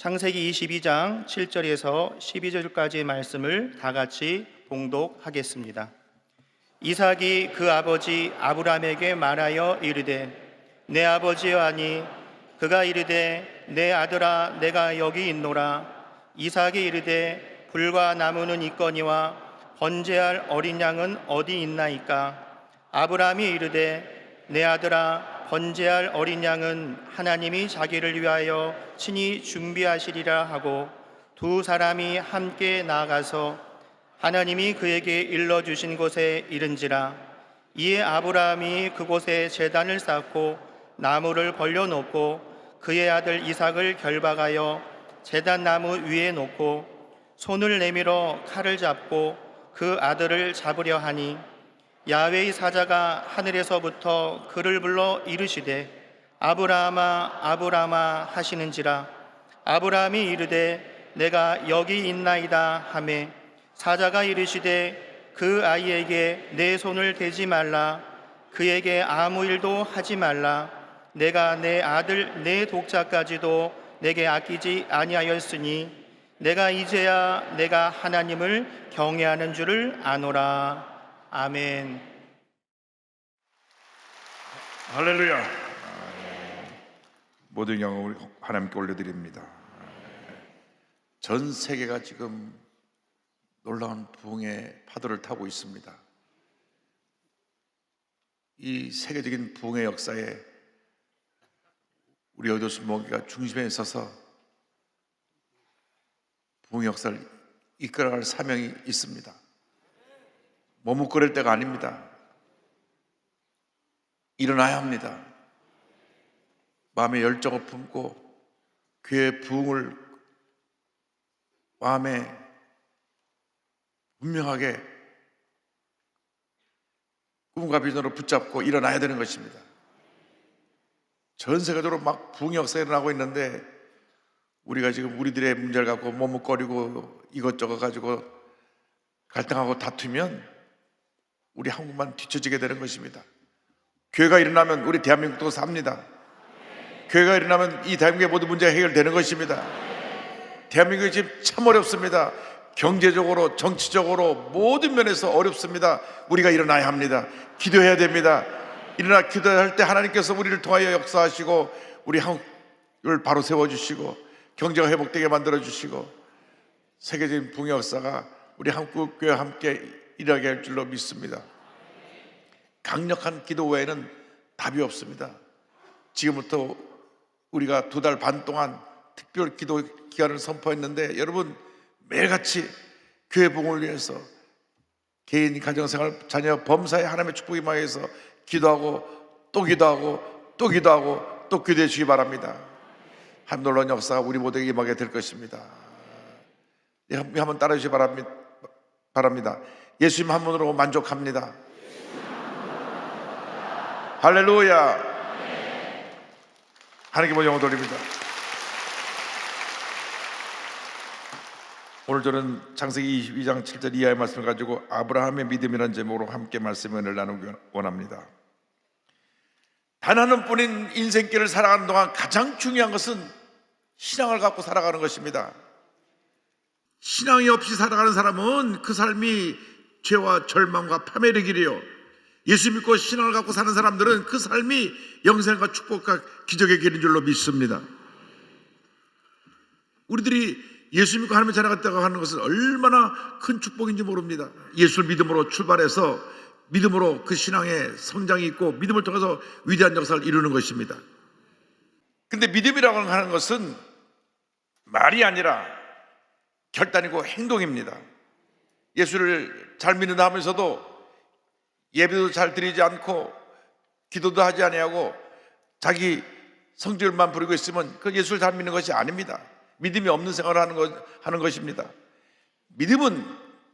창세기 22장 7절에서 12절까지의 말씀을 다 같이 봉독하겠습니다. 이삭이 그 아버지 아브라함에게 말하여 이르되 내 아버지여 하니 그가 이르되 내 아들아 내가 여기 있노라. 이삭이 이르되 불과 나무는 있거니와 번제할 어린 양은 어디 있나이까. 아브라함이 이르되 내 아들아 번제할 어린 양은 하나님이 자기를 위하여 친히 준비하시리라 하고 두 사람이 함께 나아가서 하나님이 그에게 일러주신 곳에 이른지라. 이에 아브라함이 그곳에 제단을 쌓고 나무를 벌려놓고 그의 아들 이삭을 결박하여 제단 나무 위에 놓고 손을 내밀어 칼을 잡고 그 아들을 잡으려 하니 야훼의 사자가 하늘에서부터 그를 불러 이르시되 아브라함아 아브라함아 하시는지라. 아브라함이 이르되 내가 여기 있나이다 하매 사자가 이르시되 그 아이에게 내 손을 대지 말라. 그에게 아무 일도 하지 말라. 내가 내 아들 내 독자까지도 내게 아끼지 아니하였으니 내가 이제야 내가 하나님을 경외하는 줄을 아노라. 아멘. 할렐루야. 모든 영광을 하나님께 올려드립니다. 전 세계가 지금 놀라운 부흥의 파도를 타고 있습니다. 이 세계적인 부흥의 역사에 우리 어도스 모교가 중심에 서서 부흥의 역사를 이끌어갈 사명이 있습니다. 머뭇거릴 때가 아닙니다. 일어나야 합니다. 마음의 열정을 품고 교회의 부흥을 마음에 분명하게 꿈과 비전으로 붙잡고 일어나야 되는 것입니다. 전 세계적으로 막 부흥의 역사가 일어나고 있는데 우리가 지금 우리들의 문제를 갖고 머뭇거리고 이것저것 가지고 갈등하고 다투면 우리 한국만 뒤처지게 되는 것입니다. 교회가 일어나면 우리 대한민국도 삽니다. 교회가 일어나면 이 대한민국의 모든 문제가 해결되는 것입니다. 대한민국이 지금 참 어렵습니다. 경제적으로, 정치적으로 모든 면에서 어렵습니다. 우리가 일어나야 합니다. 기도해야 됩니다. 일어나 기도할 때 하나님께서 우리를 통하여 역사하시고 우리 한국을 바로 세워주시고 경제가 회복되게 만들어주시고 세계적인 부흥의 역사가 우리 한국교회와 함께 일하게 할 줄로 믿습니다. 강력한 기도 외에는 답이 없습니다. 지금부터 우리가 2달 반 동안 특별 기도 기간을 선포했는데 여러분 매일같이 교회 부흥을 위해서 개인, 가정생활, 자녀, 범사에 하나님의 축복이 임하여서 기도하고 또 기도하고 또 기도하고 또 기도해 주시기 바랍니다. 한 놀라운 역사가 우리 모두에게 임하게 될 것입니다. 한번 따라 주시기 바랍니다. 예수님 한 분으로 만족합니다. 할렐루야. 하나님께 영광 돌립니다. 오늘 저는 창세기 22장 7절 이하의 말씀을 가지고 아브라함의 믿음이라는 제목으로 함께 말씀을 나누기 원합니다. 단 하나뿐인 인생길을 살아가는 동안 가장 중요한 것은 신앙을 갖고 살아가는 것입니다. 신앙이 없이 살아가는 사람은 그 삶이 죄와 절망과 파멸의 길이요, 예수 믿고 신앙을 갖고 사는 사람들은 그 삶이 영생과 축복과 기적의 길인 줄로 믿습니다. 우리들이 예수 믿고 하나님의 자녀가 되고 하는 것은 얼마나 큰 축복인지 모릅니다. 예수를 믿음으로 출발해서 믿음으로 그 신앙의 성장이 있고 믿음을 통해서 위대한 역사를 이루는 것입니다. 근데 믿음이라고 하는 것은 말이 아니라 결단이고 행동입니다. 예수를 잘 믿는다 하면서도 예배도 잘 드리지 않고 기도도 하지 아니하고 자기 성질만 부리고 있으면 그 예수를 잘 믿는 것이 아닙니다. 믿음이 없는 생활을 하는 것입니다. 믿음은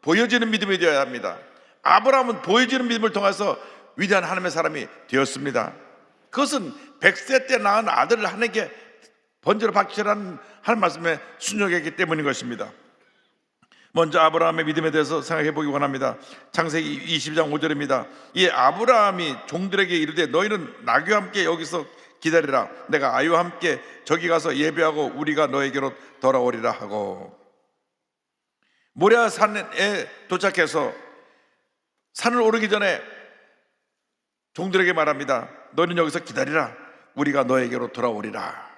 보여지는 믿음이 되어야 합니다. 아브라함은 보여지는 믿음을 통해서 위대한 하나님의 사람이 되었습니다. 그것은 100세 때 낳은 아들을 하나님께 번제로 바치라는 하나님 말씀에 순종했기 때문인 것입니다. 먼저 아브라함의 믿음에 대해서 생각해 보기 원합니다. 창세기 20장 5절입니다. 이 아브라함이 종들에게 이르되 너희는 나귀와 함께 여기서 기다리라. 내가 아이와 함께 저기 가서 예배하고 우리가 너에게로 돌아오리라 하고, 모리아 산에 도착해서 산을 오르기 전에 종들에게 말합니다. 너는 여기서 기다리라. 우리가 너에게로 돌아오리라.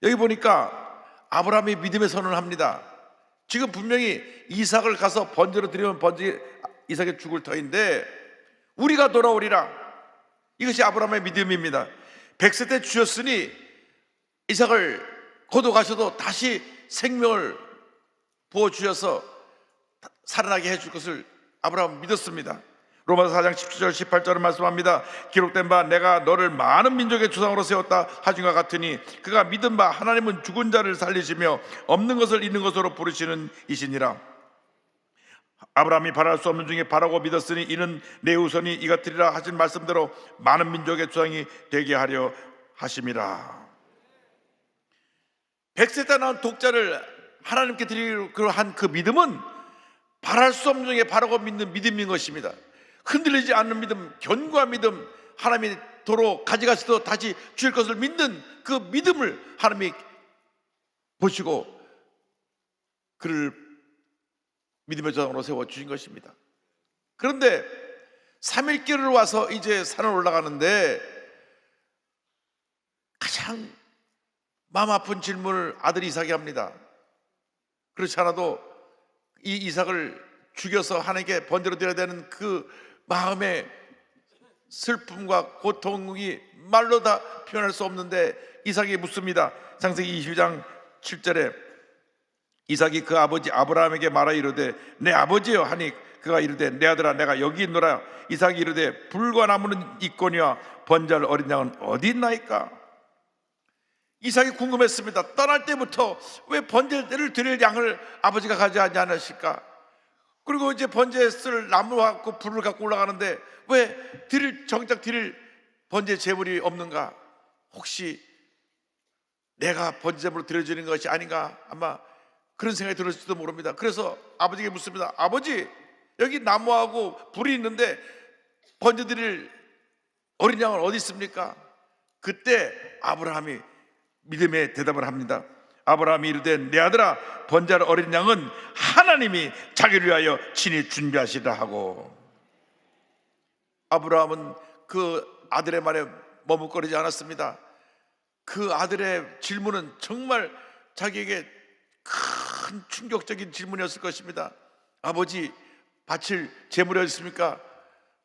여기 보니까 아브라함이 믿음의 선언을 합니다. 지금 분명히 이삭을 가서 번제로 드리면 이삭의 죽을 터인데 우리가 돌아오리라. 이것이 아브라함의 믿음입니다. 100세 때 주셨으니 이삭을 거둬가셔도 다시 생명을 부어주셔서 살아나게 해줄 것을 아브라함은 믿었습니다. 로마서 4장 17절 18절을 말씀합니다. 기록된 바 내가 너를 많은 민족의 조상으로 세웠다 하신과 같으니 그가 믿은 바 하나님은 죽은 자를 살리시며 없는 것을 있는 것으로 부르시는 이시니라. 아브라함이 바랄 수 없는 중에 바라고 믿었으니 이는 내 후손이 이같으리라 하신 말씀대로 많은 민족의 조상이 되게 하려 하심이라. 100세 때 낳은 독자를 하나님께 드리기로 한 그 믿음은 바랄 수 없는 중에 바라고 믿는 믿음인 것입니다. 흔들리지 않는 믿음, 견고한 믿음, 하나님이 도로 가져가시도 다시 주실 것을 믿는 그 믿음을 하나님이 보시고 그를 믿음의 조상으로 세워주신 것입니다. 그런데 3일길을 와서 이제 산을 올라가는데 가장 마음 아픈 질문을 아들 이삭이 합니다. 그렇지 않아도 이 이삭을 죽여서 하나님께 번제로 드려야 되는 그 마음의 슬픔과 고통이 말로 다 표현할 수 없는데 이삭이 묻습니다. 창세기 22장 7절에 이삭이 그 아버지 아브라함에게 말하 이르되 내 아버지여 하니 그가 이르되 내 아들아 내가 여기 있노라. 이삭이 이르되 불과 나무는 있거니와 번제할 어린 양은 어디 있나이까. 이삭이 궁금했습니다. 떠날 때부터 왜 번제를 드릴 양을 아버지가 가져가지 않으실까. 그리고 이제 번제에 쓸 나무 갖고 불을 갖고 올라가는데 왜 정작 드릴 번제 제물이 없는가. 혹시 내가 번제 제물로 드려지는 것이 아닌가, 아마 그런 생각이 들었을지도 모릅니다. 그래서 아버지에게 묻습니다. 아버지, 여기 나무하고 불이 있는데 번제 드릴 어린 양은 어디 있습니까? 그때 아브라함이 믿음의 대답을 합니다. 아브라함이 이르되 내 아들아 번제할 어린 양은 하나님이 자기를 위하여 친히 준비하시라 하고, 아브라함은 그 아들의 말에 머뭇거리지 않았습니다. 그 아들의 질문은 정말 자기에게 큰 충격적인 질문이었을 것입니다. 아버지, 바칠 제물이 어디 있습니까?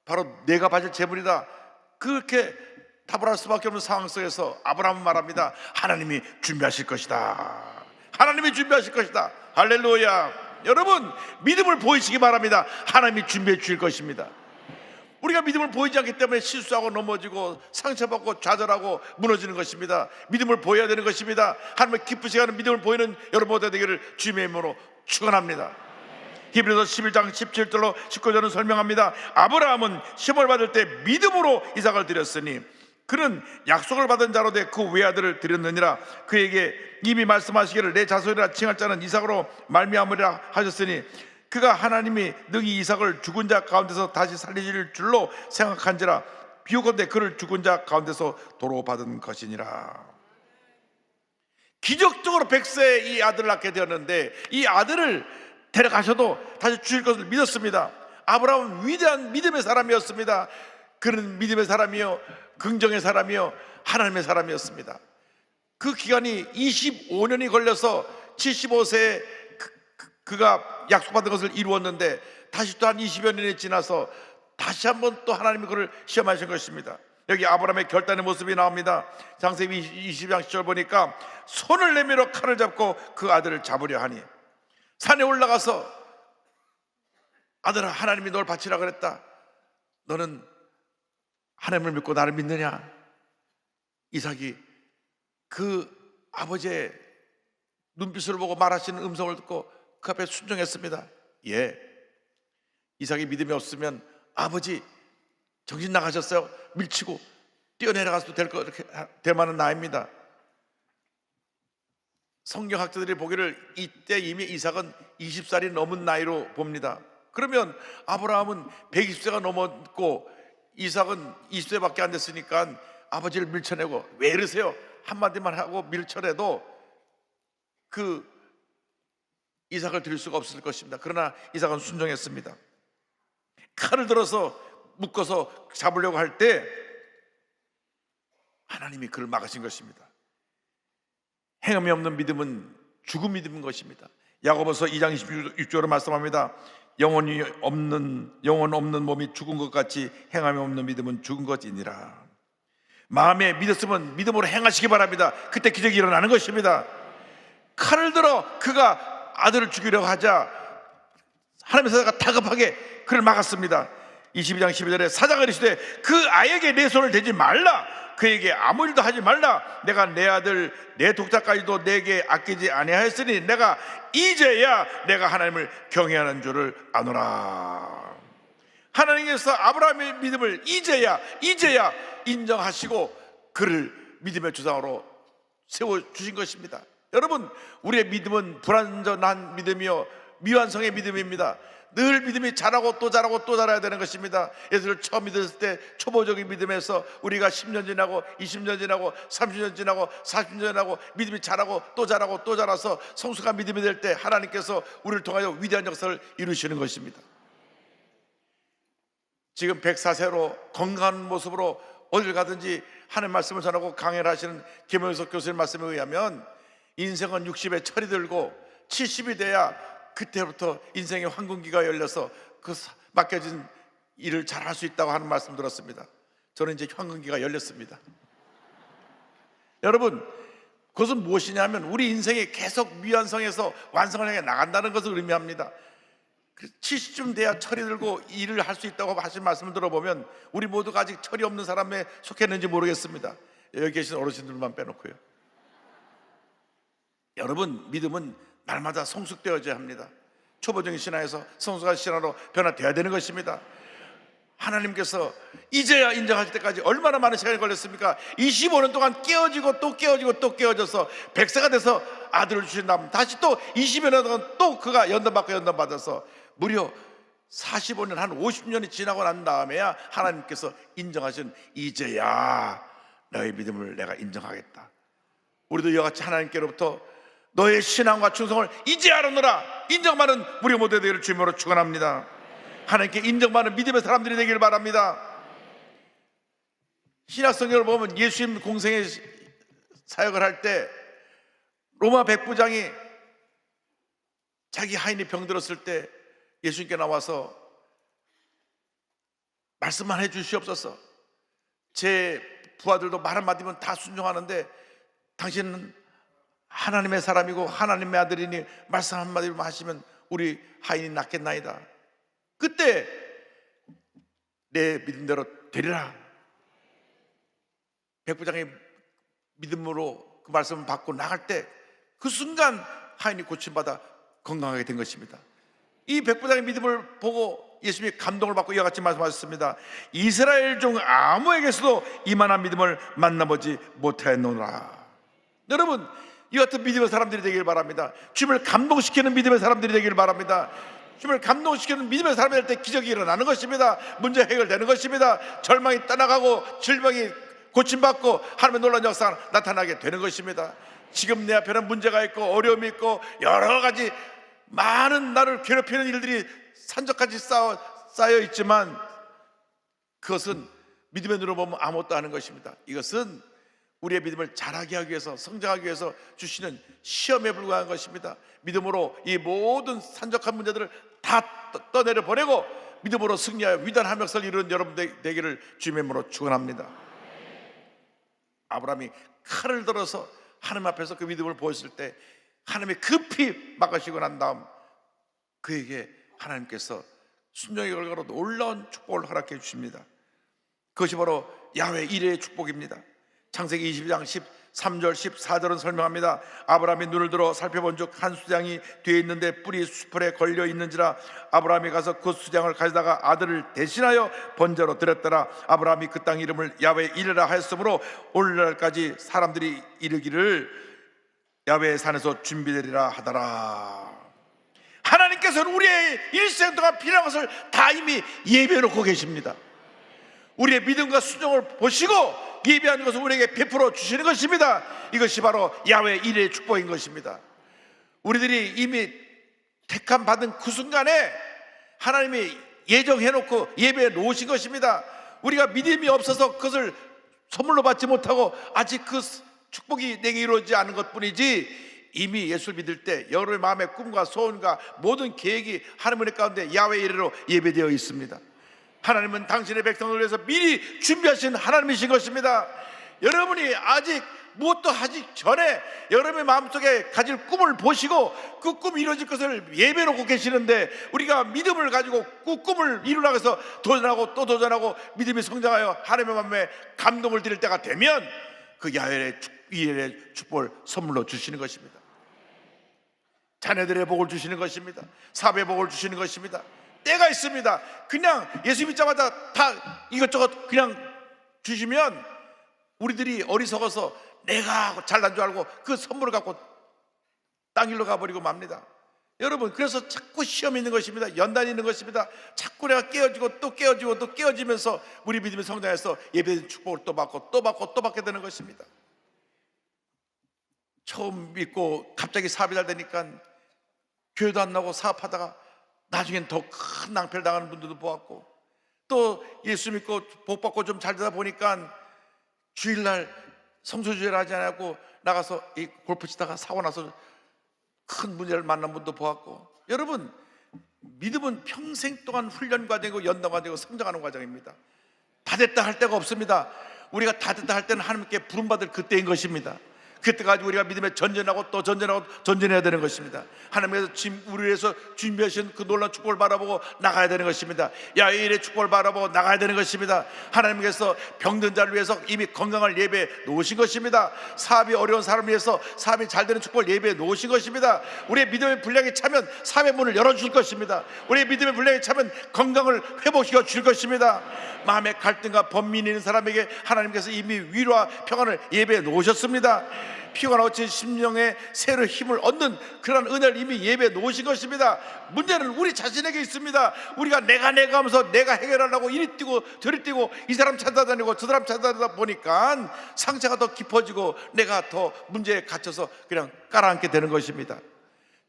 바로 내가 바칠 제물이다. 그렇게 답을 할 수밖에 없는 상황 속에서 아브라함은 말합니다. 하나님이 준비하실 것이다. 하나님이 준비하실 것이다. 할렐루야. 여러분, 믿음을 보이시기 바랍니다. 하나님이 준비해 주실 것입니다. 우리가 믿음을 보이지 않기 때문에 실수하고 넘어지고 상처받고 좌절하고 무너지는 것입니다. 믿음을 보여야 되는 것입니다. 하나님의 기쁘시게 하는 믿음을 보이는 여러분 모두 되기를 주님의 이름으로 축원합니다. 히브리서 11장 17절로 19절은 설명합니다. 아브라함은 시험을 받을 때 믿음으로 이삭을 드렸으니 그는 약속을 받은 자로 돼 그 외아들을 드렸느니라. 그에게 이미 말씀하시기를 내 자손이라 칭할 자는 이삭으로 말미암으리라 하셨으니 그가 하나님이 능히 이삭을 죽은 자 가운데서 다시 살리실 줄로 생각한지라. 비유건대 그를 죽은 자 가운데서 도로 받은 것이니라. 기적적으로 100세에 이 아들을 낳게 되었는데 이 아들을 데려가셔도 다시 주실 것을 믿었습니다. 아브라함은 위대한 믿음의 사람이었습니다. 그는 믿음의 사람이요, 긍정의 사람이요, 하나님의 사람이었습니다. 그 기간이 25년이 걸려서 75세에 그가 약속받은 것을 이루었는데 다시 또 한 20여 년이 지나서 다시 한번 또 하나님이 그를 시험하신 것입니다. 여기 아브라함의 결단의 모습이 나옵니다. 창세기 20장 10절 보니까 손을 내밀어 칼을 잡고 그 아들을 잡으려 하니 산에 올라가서 아들아, 하나님이 널 바치라 그랬다. 너는 하나님을 믿고 나를 믿느냐? 이삭이 그 아버지의 눈빛을 보고 말하시는 음성을 듣고 그 앞에 순종했습니다. 예, 이삭이 믿음이 없으면 아버지 정신 나가셨어요? 밀치고 뛰어내려가서도 될 만한 나이입니다. 성경학자들이 보기를 이때 이미 이삭은 20살이 넘은 나이로 봅니다. 그러면 아브라함은 120세가 넘었고 이삭은 20세밖에 안 됐으니까 아버지를 밀쳐내고, 왜 이러세요? 한마디만 하고 밀쳐내도 그 이삭을 드릴 수가 없을 것입니다. 그러나 이삭은 순종했습니다. 칼을 들어서 묶어서 잡으려고 할 때 하나님이 그를 막으신 것입니다. 행함이 없는 믿음은 죽은 믿음인 것입니다. 야고보서 2장 26절로 말씀합니다. 영혼 없는 몸이 죽은 것 같이 행함이 없는 믿음은 죽은 것이니라. 마음에 믿었으면 믿음으로 행하시기 바랍니다. 그때 기적이 일어나는 것입니다. 칼을 들어 그가 아들을 죽이려고 하자 하나님의 사자가 다급하게 그를 막았습니다. 22장 12절에 사자가 이르시되 그 아이에게 내 손을 대지 말라, 그에게 아무 일도 하지 말라. 내가 내 아들 내 독자까지도 내게 아끼지 아니하였으니 내가 이제야 내가 하나님을 경외하는 줄을 아노라. 하나님께서 아브라함의 믿음을 이제야 인정하시고 그를 믿음의 조상으로 세워주신 것입니다. 여러분, 우리의 믿음은 불완전한 믿음이요 미완성의 믿음입니다. 늘 믿음이 자라고 또 자라고 또 자라야 되는 것입니다. 예수를 처음 믿었을 때 초보적인 믿음에서 우리가 10년 지나고 20년 지나고 30년 지나고 40년 지나고 믿음이 자라고 또 자라고 또 자라서 성숙한 믿음이 될 때 하나님께서 우리를 통하여 위대한 역사를 이루시는 것입니다. 지금 104세로 건강한 모습으로 어딜 가든지 하나님 말씀을 전하고 강해를 하시는 김영석 교수님 말씀에 의하면 인생은 60에 철이 들고 70이 돼야 그때부터 인생의 황금기가 열려서 그 맡겨진 일을 잘할 수 있다고 하는 말씀 들었습니다. 저는 이제 황금기가 열렸습니다. 여러분, 그것은 무엇이냐면 우리 인생이 계속 미완성에서 완성을 향해 나간다는 것을 의미합니다. 70쯤 돼야 철이 들고 일을 할 수 있다고 하신 말씀을 들어보면 우리 모두가 아직 철이 없는 사람에 속했는지 모르겠습니다. 여기 계신 어르신들만 빼놓고요. 여러분, 믿음은 날마다 성숙되어져야 합니다. 초보적인 신앙에서 성숙한 신앙으로 변화되어야 되는 것입니다. 하나님께서 이제야 인정하실 때까지 얼마나 많은 시간이 걸렸습니까? 25년 동안 깨어지고 또 깨어지고 또 깨어져서 100세가 돼서 아들을 주신 다음 다시 또 20년 동안 또 그가 연단받고 연단받아서 무려 45년 한 50년이 지나고 난 다음에야 하나님께서 인정하신 이제야 너의 믿음을 내가 인정하겠다. 우리도 이와 같이 하나님께로부터 너의 신앙과 충성을 이제 알아노라 인정받는 우리 모두가 되기를 주님으로 축원합니다. 하나님께 인정받는 믿음의 사람들이 되길 바랍니다. 신약성경을 보면 예수님 공생의 사역을 할 때 로마 백부장이 자기 하인이 병들었을 때 예수님께 나와서 말씀만 해주시옵소서. 제 부하들도 말 한마디면 다 순종하는데 당신은 하나님의 사람이고 하나님의 아들이니 말씀 한마디만 하시면 우리 하인이 낫겠나이다. 그때 내 믿음대로 되리라. 백부장이 믿음으로 그 말씀을 받고 나갈 때 그 순간 하인이 고침받아 건강하게 된 것입니다. 이 백부장의 믿음을 보고 예수님이 감동을 받고 이와 같이 말씀하셨습니다. 이스라엘 중 아무에게서도 이만한 믿음을 만나보지 못하였노라. 여러분, 이 같은 믿음의 사람들이 되길 바랍니다. 주님을 감동시키는 믿음의 사람들이 되길 바랍니다. 주님을 감동시키는 믿음의 사람이 될 때 기적이 일어나는 것입니다. 문제 해결되는 것입니다. 절망이 떠나가고 질병이 고침받고 하나님의 놀라운 역사가 나타나게 되는 것입니다. 지금 내 앞에는 문제가 있고 어려움이 있고 여러 가지 많은 나를 괴롭히는 일들이 산적같이 쌓여 있지만 그것은 믿음의 눈으로 보면 아무것도 아닌 것입니다. 이것은 우리의 믿음을 자라게 하기 위해서 성장하기 위해서 주시는 시험에 불과한 것입니다. 믿음으로 이 모든 산적한 문제들을 다 떠내려 보내고 믿음으로 승리하여 위대한 한역사를 이루는 여러분 되기를 주님의 이름으로 축원합니다. 아브라함이 칼을 들어서 하나님 앞에서 그 믿음을 보였을 때 하나님이 급히 막으시고 난 다음 그에게 하나님께서 순종의 결과로 놀라운 축복을 허락해 주십니다. 그것이 바로 야훼 이레의 축복입니다. 창세기 22장 13절 14절은 설명합니다. 아브라함이 눈을 들어 살펴본 즉 한 수장이 뒤에 있는데 뿔이 수풀에 걸려 있는지라. 아브라함이 가서 그 수장을 가져다가 아들을 대신하여 번제로 드렸더라. 아브라함이 그 땅 이름을 야훼 이레라 하였으므로 오늘날까지 사람들이 이르기를 야훼의 산에서 준비되리라 하더라. 하나님께서는 우리의 일생 동안 필요한 것을 다 이미 예비해 놓고 계십니다. 우리의 믿음과 순종을 보시고 예비한 것을 우리에게 베풀어 주시는 것입니다. 이것이 바로 야훼 일의 축복인 것입니다. 우리들이 이미 택함 받은 그 순간에 하나님이 예정해놓고 예배해 놓으신 것입니다. 우리가 믿음이 없어서 그것을 선물로 받지 못하고 아직 그 축복이 내게 이루어지지 않은 것뿐이지, 이미 예수를 믿을 때 여러분의 마음의 꿈과 소원과 모든 계획이 하나님의 가운데 야훼 이레로 예배되어 있습니다. 하나님은 당신의 백성을 위해서 미리 준비하신 하나님이신 것입니다. 여러분이 아직 무엇도 하기 전에 여러분의 마음속에 가질 꿈을 보시고 그 꿈이 이루어질 것을 예배해 놓고 계시는데, 우리가 믿음을 가지고 그 꿈을 이루려고 해서 도전하고 또 도전하고 믿음이 성장하여 하나님의 마음에 감동을 드릴 때가 되면 그 야훼의 이레의 축복을 선물로 주시는 것입니다. 자녀들의 복을 주시는 것입니다. 사업의 복을 주시는 것입니다. 때가 있습니다. 그냥 예수 믿자마자 다 이것저것 그냥 주시면 우리들이 어리석어서 내가 잘난 줄 알고 그 선물을 갖고 땅 일로 가버리고 맙니다. 여러분, 그래서 자꾸 시험이 있는 것입니다. 연단이 있는 것입니다. 자꾸 내가 깨어지고 또 깨어지고 또 깨어지면서 우리 믿음의 성장해서 예배된 축복을 또 받고 또 받고 또 받게 되는 것입니다. 처음 믿고 갑자기 사업이 잘 되니까 교회도 안 나오고 사업하다가 나중엔 더 큰 낭패를 당하는 분들도 보았고, 또 예수 믿고 복 받고 좀 잘 되다 보니까 주일날 성소주의를 하지 않고 나가서 이 골프 치다가 사고 나서 큰 문제를 만난 분도 보았고, 여러분, 믿음은 평생 동안 훈련 과정이고 연단 과정이고 성장하는 과정입니다. 다 됐다 할 때가 없습니다. 우리가 다 됐다 할 때는 하나님께 부름받을 그때인 것입니다. 그때까지 우리가 믿음에 전전하고 또 전전하고 전전해야 되는 것입니다. 하나님께서 지금 우리를 위해서 준비하신 그 놀라운 축복을 바라보고 나가야 되는 것입니다. 야훼 일의 축복을 바라보고 나가야 되는 것입니다. 하나님께서 병든 자를 위해서 이미 건강을 예배해 놓으신 것입니다. 사업이 어려운 사람을 위해서 사업이 잘 되는 축복을 예배해 놓으신 것입니다. 우리의 믿음의 분량이 차면 사업의 문을 열어줄 것입니다. 우리의 믿음의 분량이 차면 건강을 회복시켜 줄 것입니다. 마음의 갈등과 번민이 있는 사람에게 하나님께서 이미 위로와 평안을 예배해 놓으셨습니다. 피곤하고 제 심령에 새로 힘을 얻는 그런 은혜를 이미 예배해 놓으신 것입니다. 문제는 우리 자신에게 있습니다. 우리가 내가 하면서 내가 해결하려고 이리 뛰고 저리 뛰고 이 사람 찾아다니고 저 사람 찾아다니다 보니까 상처가 더 깊어지고 내가 더 문제에 갇혀서 그냥 깔아앉게 되는 것입니다.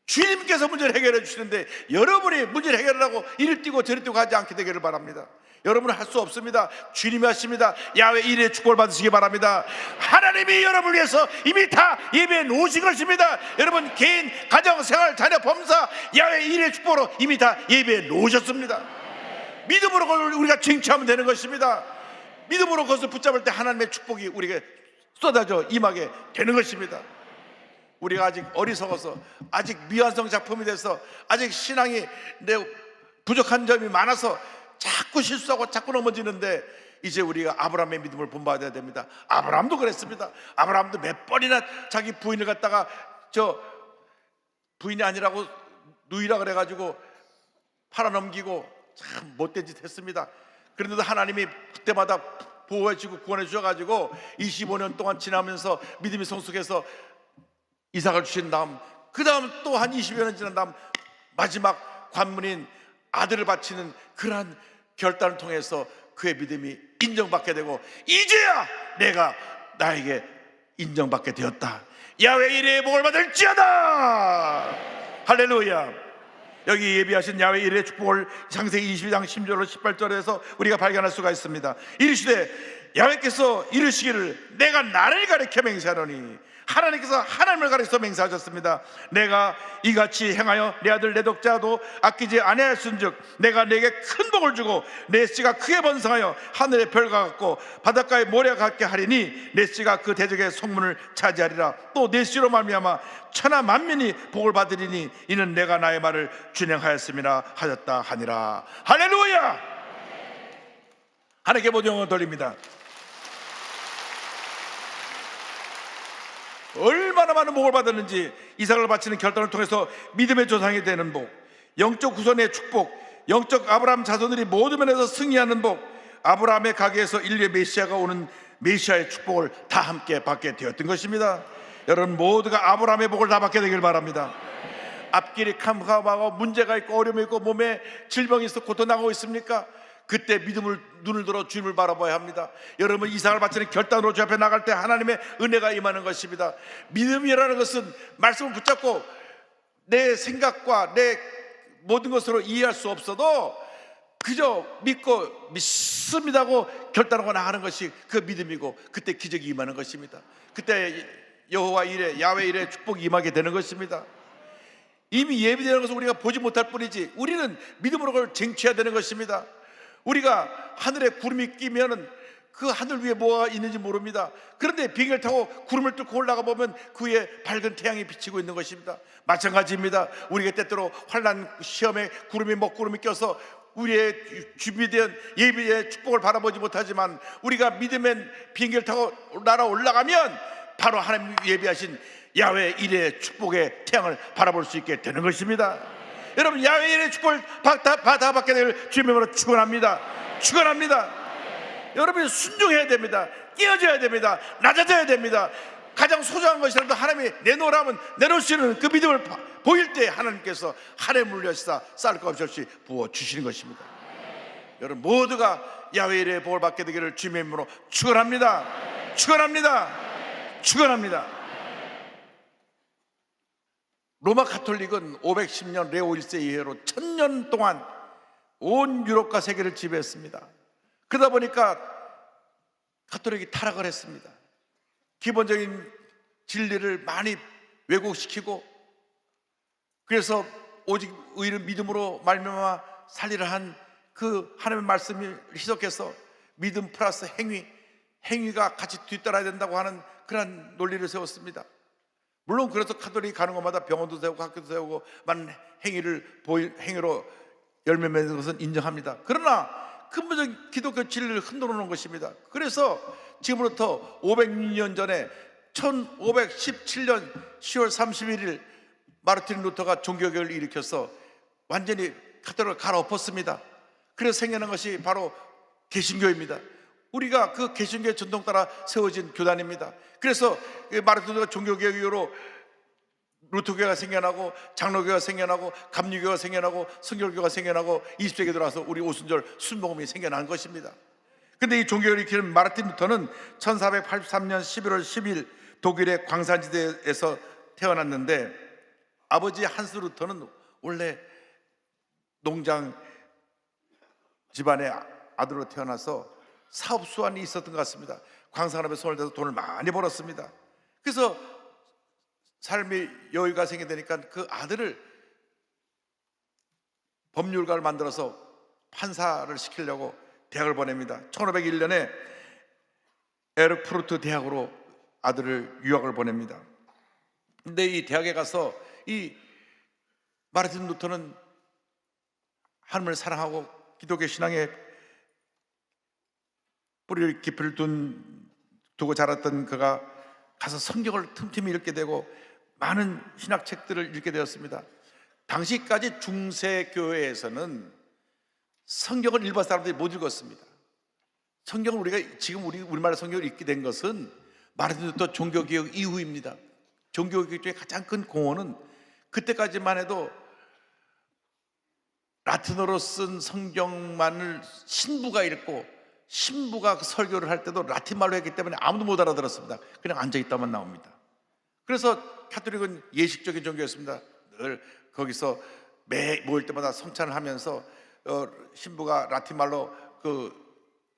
주님께서 문제를 해결해 주시는데 여러분이 문제를 해결하려고 이리 뛰고 저리 뛰고 하지 않게 되기를 바랍니다. 여러분은 할 수 없습니다. 주님이 하십니다. 야훼 일의 축복을 받으시기 바랍니다. 하나님이 여러분을 위해서 이미 다 예배해 놓으신 것입니다. 여러분 개인, 가정, 생활, 자녀, 범사 야훼 일의 축복으로 이미 다 예배해 놓으셨습니다. 믿음으로 그걸 우리가 쟁취하면 되는 것입니다. 믿음으로 그것을 붙잡을 때 하나님의 축복이 우리에게 쏟아져 임하게 되는 것입니다. 우리가 아직 어리석어서 아직 미완성 작품이 돼서 아직 신앙이 부족한 점이 많아서 자꾸 실수하고 자꾸 넘어지는데, 이제 우리가 아브라함의 믿음을 본받아야 됩니다. 아브라함도 그랬습니다. 아브라함도 몇 번이나 자기 부인을 갖다가 저 부인이 아니라고 누이라 그래가지고 팔아넘기고 참 못된 짓 했습니다. 그런데도 하나님이 그때마다 보호해 주고 구원해 주셔가지고 25년 동안 지나면서 믿음이 성숙해서 이삭을 주신 다음, 그 다음 또 한 20여 년 지난 다음 마지막 관문인 아들을 바치는 그러한 결단을 통해서 그의 믿음이 인정받게 되고, 이제야 내가 나에게 인정받게 되었다. 야훼 일의 복을 받을지어다. 할렐루야. 여기 예비하신 야훼 일의 축복을 창세기 22장 10절로 18절에서 우리가 발견할 수가 있습니다. 이르시되 야훼께서 이르시기를 내가 나를 가리켜 맹세하노니, 하나님께서 하나님을 가리켜 맹세하셨습니다. 내가 이같이 행하여 내 아들 내 독자도 아끼지 아니하였은즉 내가 내게 큰 복을 주고 내 씨가 크게 번성하여 하늘의 별과 같고 바닷가의 모래와 같게 하리니 내 씨가 그 대적의 성문을 차지하리라. 또 내 씨로 말미암아 천하 만민이 복을 받으리니 이는 내가 나의 말을 준행하였음이라 하였다 하니라. 할렐루야. 하나님께 모든 영광을 돌립니다. 얼마나 많은 복을 받았는지, 이삭을 바치는 결단을 통해서 믿음의 조상이 되는 복, 영적 후손의 축복, 영적 아브라함 자손들이 모든 면에서 승리하는 복, 아브라함의 가게에서 인류의 메시아가 오는 메시아의 축복을 다 함께 받게 되었던 것입니다. 여러분 모두가 아브라함의 복을 다 받게 되길 바랍니다. 앞길이 캄캄하고 문제가 있고 어려움이 있고 몸에 질병이 있어 고통당하고 있습니까? 그때 믿음을 눈을 들어 주님을 바라봐야 합니다. 여러분, 이삭을 바치는 결단으로 주 앞에 나갈 때 하나님의 은혜가 임하는 것입니다. 믿음이라는 것은 말씀을 붙잡고 내 생각과 내 모든 것으로 이해할 수 없어도 그저 믿고 믿습니다고 결단하고 나가는 것이 그 믿음이고, 그때 기적이 임하는 것입니다. 그때 여호와 일에, 야훼 일에 축복이 임하게 되는 것입니다. 이미 예비되는 것을 우리가 보지 못할 뿐이지 우리는 믿음으로 그걸 쟁취해야 되는 것입니다. 우리가 하늘에 구름이 끼면은 그 하늘 위에 뭐가 있는지 모릅니다. 그런데 비행기를 타고 구름을 뚫고 올라가 보면 그 위에 밝은 태양이 비치고 있는 것입니다. 마찬가지입니다. 우리가 때때로 환난 시험에 구름이 먹구름이 껴서 우리의 준비된 예비의 축복을 바라보지 못하지만, 우리가 믿음의 비행기를 타고 날아 올라가면 바로 하나님 예비하신 야훼 일의 축복의 태양을 바라볼 수 있게 되는 것입니다. 여러분, 야훼 일의 축복을 받게 될 주님의 이름으로 축원합니다. 축원합니다. 여러분이 순종해야 됩니다. 깨어져야 됩니다. 낮아져야 됩니다. 가장 소중한 것이라도 하나님이 내놓으라면 내놓을 수 있는 그 믿음을 보일 때 하나님께서 하늘에 물려시사 쌀 것 없이 부어주시는 것입니다. 여러분 모두가 야훼 일의 복을 받게 되기를 주님의 이름으로 축원합니다. 축원합니다. 축원합니다. 로마 가톨릭은 510년 레오 1세 이후로 1000년 동안 온 유럽과 세계를 지배했습니다. 그러다 보니까 가톨릭이 타락을 했습니다. 기본적인 진리를 많이 왜곡시키고, 그래서 오직 의를 믿음으로 말미암아 살리라 한 그 하나님의 말씀을 희석해서 믿음 플러스 행위가 같이 뒤따라야 된다고 하는 그런 논리를 세웠습니다. 물론 그래서 가톨릭이 가는 곳마다 병원도 세우고 학교도 세우고 많은 행위로 열매 맺는 것은 인정합니다. 그러나 근본적인 기독교 진리를 흔들어 놓은 것입니다. 그래서 지금부터 500년 전에 1517년 10월 31일 마르틴 루터가 종교개혁을 일으켜서 완전히 가톨릭을 갈아엎었습니다. 그래서 생겨난 것이 바로 개신교입니다. 우리가 그 개신교의 전통 따라 세워진 교단입니다. 그래서 마르틴 루터가 종교개혁 이후로 루터교가 생겨나고 장로교가 생겨나고 감리교가 생겨나고 성결교가 생겨나고 20세기에 들어와서 우리 오순절 순복음이 생겨난 것입니다. 근데 이 종교를 일으키는 마르틴 루터는 1483년 11월 10일 독일의 광산지대에서 태어났는데, 아버지 한스 루터는 원래 농장 집안의 아들로 태어나서 사업 수완이 있었던 것 같습니다. 광산업에 손을 대서 돈을 많이 벌었습니다. 그래서 삶의 여유가 생기게 되니까 그 아들을 법률가를 만들어서 판사를 시키려고 대학을 보냅니다. 1501년에 에르푸르트 대학으로 아들을 유학을 보냅니다. 근데 이 대학에 가서 이 마르틴 루터는 하나님을 사랑하고 기독교 신앙에 뿌리를 깊이를 두고 자랐던 그가 가서 성경을 틈틈이 읽게 되고 많은 신학책들을 읽게 되었습니다. 당시까지 중세교회에서는 성경을 일반 사람들이 못 읽었습니다. 성경을 우리가 지금 우리말로 성경을 읽게 된 것은 마르틴 루터 종교개혁 이후입니다. 종교개혁 중에 가장 큰 공헌은 그때까지만 해도 라틴어로 쓴 성경만을 신부가 읽고, 신부가 그 설교를 할 때도 라틴말로 했기 때문에 아무도 못 알아들었습니다. 그냥 앉아있다만 나옵니다. 그래서 가톨릭은 예식적인 종교였습니다. 늘 거기서 매 모일 때마다 성찬을 하면서 신부가 라틴말로 그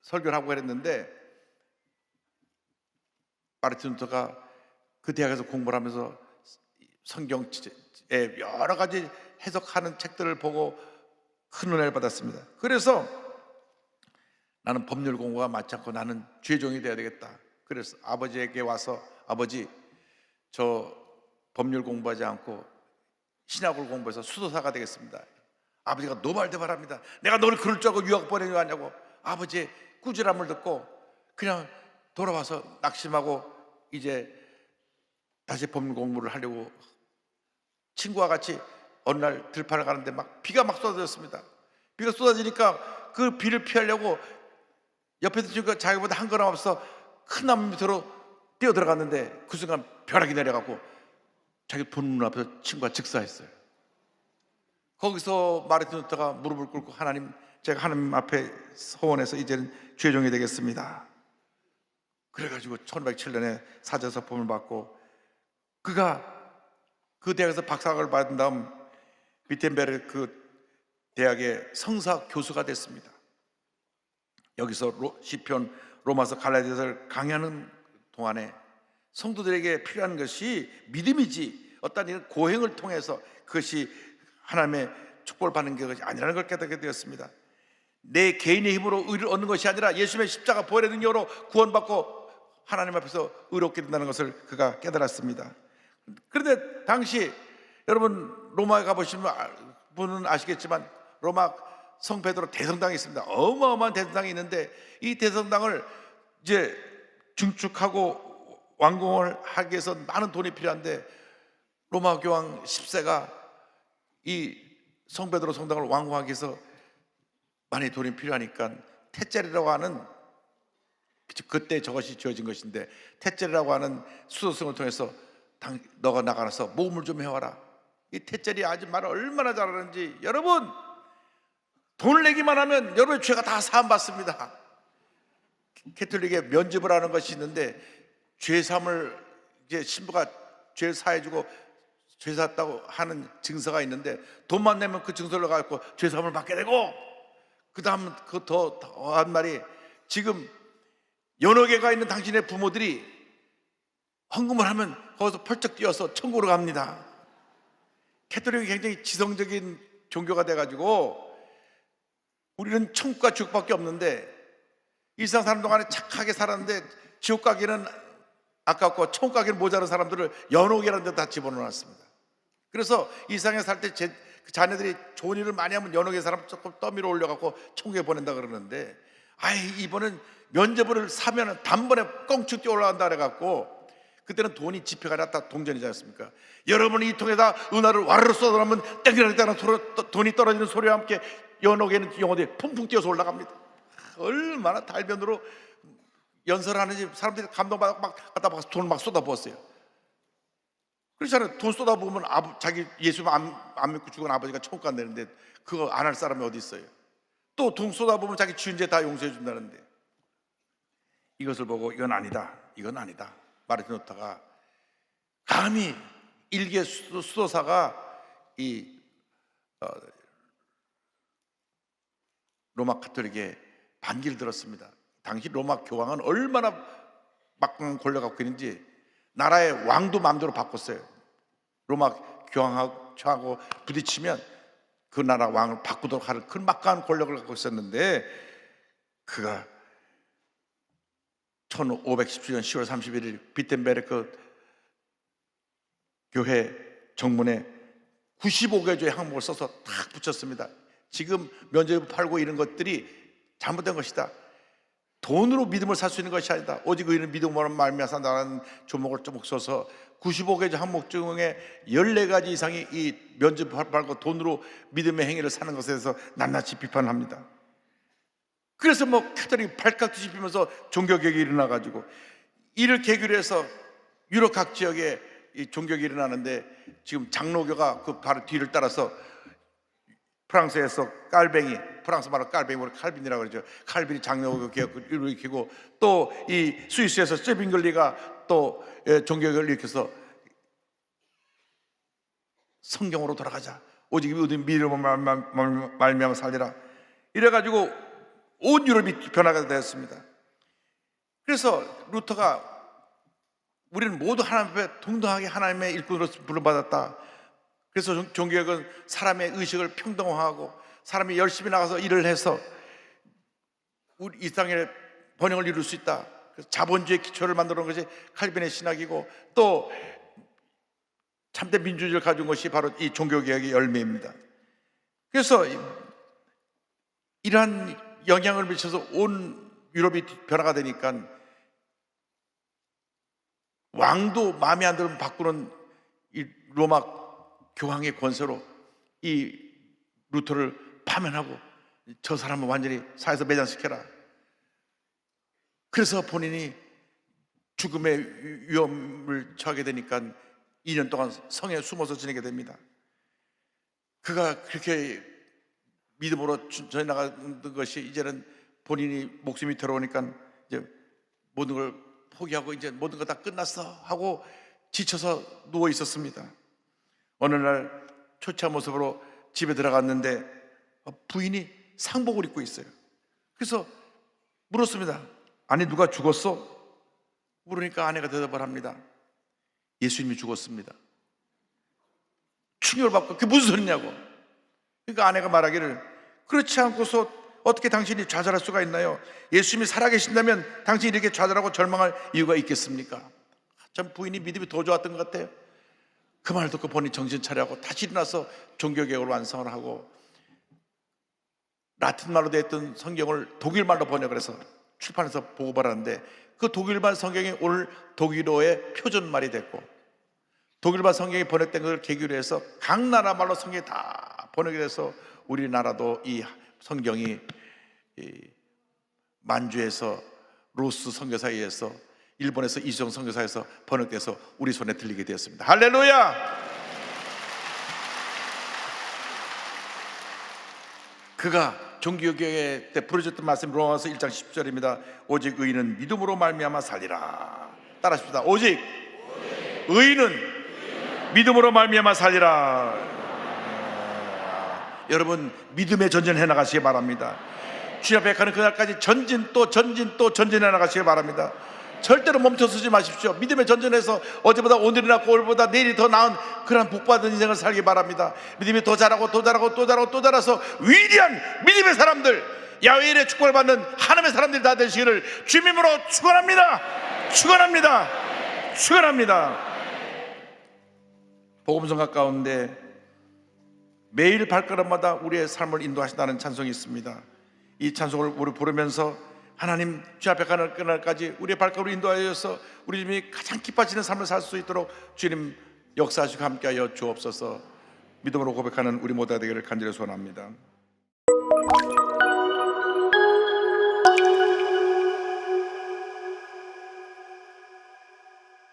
설교를 하고 그랬는데, 마르틴 루터가 그 대학에서 공부를 하면서 성경의 여러 가지 해석하는 책들을 보고 큰 은혜를 받았습니다. 그래서 나는 법률 공부가 맞지 않고 나는 주의 종이 되어야 되겠다. 그래서 아버지에게 와서, 아버지, 저 법률 공부하지 않고 신학을 공부해서 수도사가 되겠습니다. 아버지가 노발대발합니다. 내가 너를 그럴 줄 알고 유학 보내냐고. 아버지의 꾸지람을 듣고 그냥 돌아와서 낙심하고 이제 다시 법률 공부를 하려고 친구와 같이 어느 날 들판을 가는데 비가 막 쏟아졌습니다. 비가 쏟아지니까 그 비를 피하려고 옆에 있는 친구가 자기보다 한 걸음 앞서 큰 나무 밑으로 뛰어 들어갔는데, 그 순간 벼락이 내려가고 자기 본 눈 앞에서 친구가 즉사했어요. 거기서 마르틴 루터가 무릎을 꿇고 하나님, 제가 하나님 앞에 서원해서 이제는 죄종이 되겠습니다. 그래가지고 1507년에 사제서품을 받고, 그가 그 대학에서 박사학위를 받은 다음 비텐베르 그 대학의 성사 교수가 됐습니다. 여기서 시편, 로마서, 갈라디아서를 강의하는 동안에 성도들에게 필요한 것이 믿음이지 어떤 이런 고행을 통해서 그것이 하나님의 축복을 받는 것이 아니라는 걸 깨닫게 되었습니다. 내 개인의 힘으로 의를 얻는 것이 아니라 예수님의 십자가 보혈의 능력으로 구원받고 하나님 앞에서 의롭게 된다는 것을 그가 깨달았습니다. 그런데 당시 여러분 로마에 가보시면 분은 아시겠지만 로마 성 베드로 대성당이 있습니다. 어마어마한 대성당이 있는데 이 대성당을 이제 증축하고 완공을 하기 위해서 많은 돈이 필요한데 로마 교황 10세가 이 성 베드로 성당을 완공하기 위해서 많이 돈이 필요하니까 테젤이라고 하는, 그때 저것이 지어진 것인데 테젤이라고 하는 수도승을 통해서 너가 나가서 모금을 좀 해와라. 이 테젤이 아주 말을 얼마나 잘하는지, 여러분 돈을 내기만 하면 여러분의 죄가 다 사함받습니다. 캐톨릭에 면접을 하는 것이 있는데 죄삼을 이제 신부가 죄를 사해주고 죄 샀다고 하는 증서가 있는데 돈만 내면 그 증서를 갖고 죄삼을 받게 되고, 그 다음 그 더한 말이, 지금 연옥에가 있는 당신의 부모들이 헌금을 하면 거기서 펄쩍 뛰어서 천국으로 갑니다. 캐톨릭이 굉장히 지성적인 종교가 돼가지고 우리는 천국과 지옥밖에 없는데 이 세상 사람 동안에 착하게 살았는데 지옥 가기는 아깝고 천국 가기는 모자란 사람들을 연옥이라는 데 다 집어넣어놨습니다. 그래서 이 세상에 살 때 자녀들이 좋은 일을 많이 하면 연옥의 사람 조금 떠밀어 올려갖고 천국에 보낸다 그러는데, 이번엔 면접을 사면 단번에 껑충 뛰어 올라간다 그래갖고, 그때는 돈이 지폐가 다 동전이지 않습니까? 여러분이 이 통에다 은하를 와르르 쏟아놓으면 땡기랑 돈이 떨어지는 소리와 함께 연옥에는 영혼들이 풍풍 뛰어서 올라갑니다. 얼마나 달변으로 연설하는지 사람들이 감동받아 막 갖다 박아서 돈을 막 쏟아부었어요. 그렇잖아요. 돈 쏟아부으면 자기 예수 안 믿고 죽은 아버지가 천국 간다는데 그거 안 할 사람이 어디 있어요? 또 돈 쏟아부으면 자기 지은 죄 다 용서해 준다는데, 이것을 보고 이건 아니다, 이건 아니다 마르틴 루터가 감히 일개 수도사가 이 로마 카톨릭에 반기를 들었습니다. 당시 로마 교황은 얼마나 막강한 권력 갖고 있는지 나라의 왕도 마음대로 바꿨어요. 로마 교황하고 부딪히면 그 나라 왕을 바꾸도록 하는 그 막강한 권력을 갖고 있었는데, 그가 1517년 10월 31일 비텐베르크 교회 정문에 95개조의 항목을 써서 탁 붙였습니다. 지금 면접을 팔고 이런 것들이 잘못된 것이다. 돈으로 믿음을 살 수 있는 것이 아니다. 오직 의인은 믿음으로 말미암아 산다는 조목을 좀 써서 95개조 항목 중에 14가지 이상이 이 면접을 팔고 돈으로 믿음의 행위를 사는 것에 대해서 낱낱이 비판합니다. 그래서 캐톨릭이 발칵 뒤집히면서 종교개혁이 일어나가지고 이를 계기로 해서 유럽 각 지역에 이 종교개혁이 일어나는데, 지금 장로교가 그 바로 뒤를 따라서 프랑스에서 깔뱅이, 프랑스 말로 깔뱅이, 칼빈이라고 그러죠. 칼빈이 장로교 개혁을 일으키고, 또 이 스위스에서 세빙글리가 또 종교개혁을 일으켜서 성경으로 돌아가자, 오직 믿음으로 말미암아 살리라, 이래가지고 온 유럽이 변화가 되었습니다. 그래서 루터가 우리는 모두 하나님 앞에 동등하게 하나님의 일꾼으로 부름받았다. 그래서 종교개혁은 사람의 의식을 평등화하고 사람이 열심히 나가서 일을 해서 우리 이 땅의 번영을 이룰 수 있다. 그래서 자본주의 기초를 만들어 놓은 것이 칼빈의 신학이고, 또 참된 민주주의를 가진 것이 바로 이 종교개혁의 열매입니다. 그래서 이러한 영향을 미쳐서 온 유럽이 변화가 되니까 왕도 마음에 안 들면 바꾸는 이 로마 교황의 권세로 이 루터를 파면하고 저 사람을 완전히 사회에서 매장시켜라. 그래서 본인이 죽음의 위험을 처하게 되니까 2년 동안 성에 숨어서 지내게 됩니다. 그가 그렇게 믿음으로 전해 나가는 것이 이제는 본인이 목숨이 들어오니까 이제 모든 걸 포기하고 이제 모든 거 다 끝났어 하고 지쳐서 누워 있었습니다. 어느 날 초췌한 모습으로 집에 들어갔는데 부인이 상복을 입고 있어요. 그래서 물었습니다. 아니 누가 죽었어? 물으니까 아내가 대답을 합니다. 예수님이 죽었습니다. 충격을 받고 그게 무슨 소리냐고. 그러니까 아내가 말하기를 그렇지 않고서 어떻게 당신이 좌절할 수가 있나요? 예수님이 살아계신다면 당신이 이렇게 좌절하고 절망할 이유가 있겠습니까? 참 부인이 믿음이 더 좋았던 것 같아요. 그 말 듣고 본인이 정신 차려하고 다시 일어나서 종교개혁을 완성을 하고 라틴말로 되어 있던 성경을 독일말로 번역을 해서 출판해서 보고받았는데 그 독일말 성경이 오늘 독일어의 표준말이 됐고 독일말 성경이 번역된 것을 계기로 해서 각 나라 말로 성경이 다 번역이 돼서 우리나라도 이 성경이 만주에서 로스 선교사에 의해서 일본에서 이수정 선교사에서 번역돼서 우리 손에 들리게 되었습니다. 할렐루야! 그가 종교개혁 때 부르셨던 말씀 로마서 1장 10절입니다. 오직 의인은 믿음으로 말미암아 살리라. 따라하십시다. 오직 의인은 믿음으로 말미암아 살리라. 여러분 믿음의 전진해 나가시기 바랍니다. 주님 앞에 가는 그날까지 전진 또 전진 또 전진해 나가시기 바랍니다. 절대로 멈춰서지 마십시오. 믿음의 전진해서 어제보다 오늘이 낫고 오늘보다 내일이 더 나은 그런 복받은 인생을 살기 바랍니다. 믿음이 더 자라고 또 자라고 또 자라고 또 자라서 위대한 믿음의 사람들, 야훼 일의 축복을 받는 하나님의 사람들이 다 되시기를 주님으로 축원합니다. 축원합니다. 축원합니다. 복음성가 가운데 매일 발걸음마다 우리의 삶을 인도하신다는 찬송이 있습니다. 이 찬송을 우리 부르면서 하나님 주 앞에 가는 그날까지 우리의 발걸음을 인도하여서 우리 주님이 가장 기뻐하시는 삶을 살 수 있도록 주님 역사하시고 함께하여 주옵소서. 믿음으로 고백하는 우리 모두가 되기를 간절히 소원합니다.